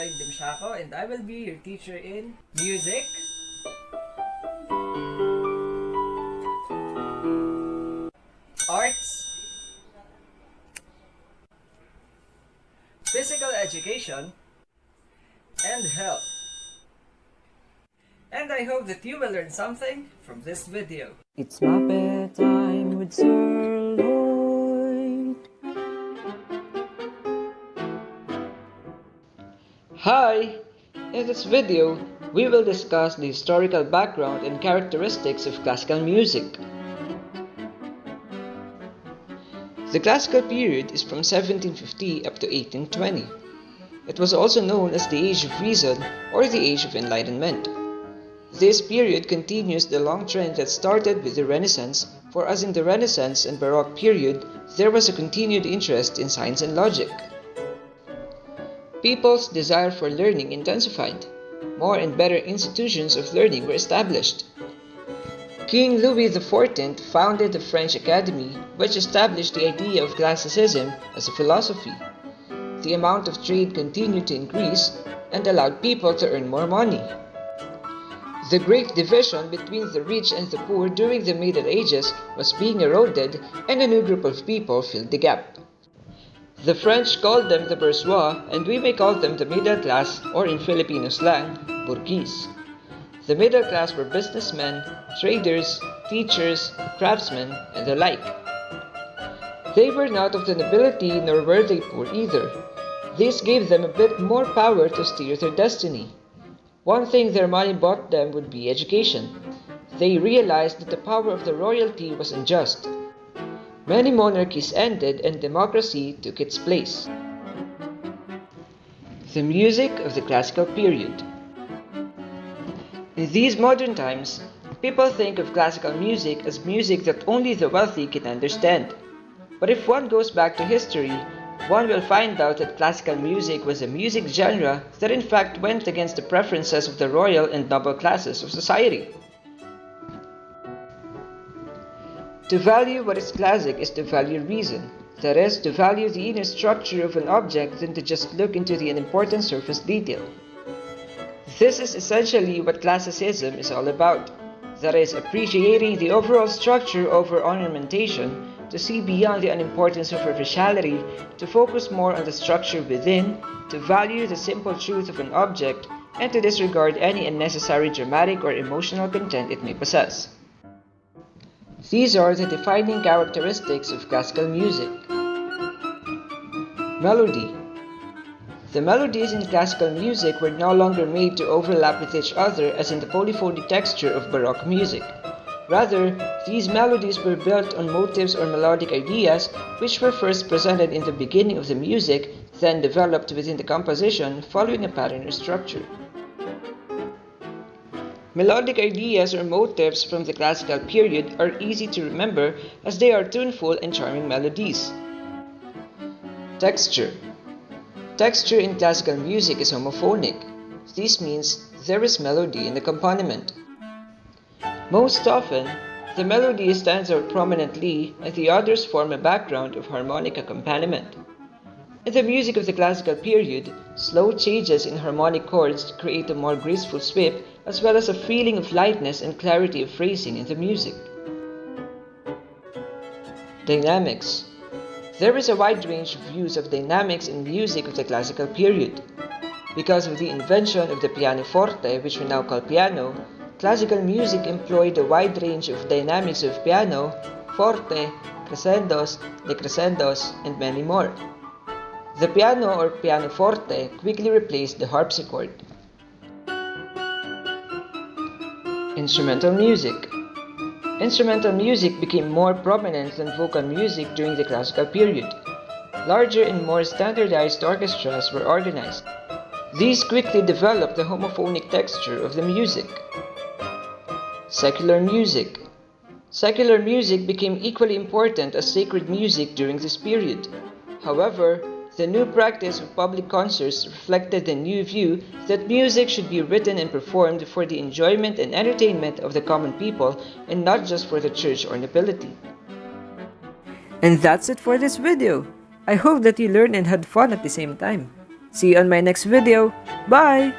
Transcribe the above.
and I will be your teacher in music, arts, physical education, and health. And I hope that you will learn something from this video. It's Muppet time with Sir Lloyd. Hi! In this video, we will discuss the historical background and characteristics of classical music. The classical period is from 1750 up to 1820. It was also known as the Age of Reason or the Age of Enlightenment. This period continues the long trend that started with the Renaissance, for as in the Renaissance and Baroque period, there was a continued interest in science and logic. People's desire for learning intensified. More and better institutions of learning were established. King Louis XIV founded the French Academy, which established the idea of classicism as a philosophy. The amount of trade continued to increase and allowed people to earn more money. The great division between the rich and the poor during the Middle Ages was being eroded, and a new group of people filled the gap. The French called them the Bourgeois, and we may call them the middle class, or in Filipino slang, Burgis. The middle class were businessmen, traders, teachers, craftsmen, and the like. They were not of the nobility, nor were they poor either. This gave them a bit more power to steer their destiny. One thing their money bought them would be education. They realized that the power of the royalty was unjust. Many monarchies ended and democracy took its place. The music of the classical period. In these modern times, people think of classical music as music that only the wealthy can understand. But if one goes back to history, one will find out that classical music was a music genre that in fact went against the preferences of the royal and noble classes of society. To value what is classic is to value reason, that is, to value the inner structure of an object than to just look into the unimportant surface detail. This is essentially what classicism is all about, that is, appreciating the overall structure over ornamentation, to see beyond the unimportant superficiality, to focus more on the structure within, to value the simple truth of an object, and to disregard any unnecessary dramatic or emotional content it may possess. These are the defining characteristics of classical music. Melody. The melodies in classical music were no longer made to overlap with each other as in the polyphonic texture of Baroque music. Rather, these melodies were built on motifs or melodic ideas which were first presented in the beginning of the music, then developed within the composition following a pattern or structure. Melodic ideas or motifs from the classical period are easy to remember as they are tuneful and charming melodies. Texture. Texture in classical music is homophonic. This means there is melody in the accompaniment. Most often, the melody stands out prominently and the others form a background of harmonic accompaniment. In the music of the classical period, slow changes in harmonic chords create a more graceful sweep as well as a feeling of lightness and clarity of phrasing in the music. Dynamics. There is a wide range of views of dynamics in music of the classical period. Because of the invention of the pianoforte, which we now call piano, classical music employed a wide range of dynamics of piano, forte, crescendos, decrescendos, and many more. The piano or pianoforte quickly replaced the harpsichord. Instrumental music. Instrumental music became more prominent than vocal music during the classical period. Larger and more standardized orchestras were organized. These quickly developed the homophonic texture of the music. Secular music. Secular music became equally important as sacred music during this period. However, the new practice of public concerts reflected the new view that music should be written and performed for the enjoyment and entertainment of the common people and not just for the church or nobility. And that's it for this video. I hope that you learned and had fun at the same time. See you on my next video. Bye!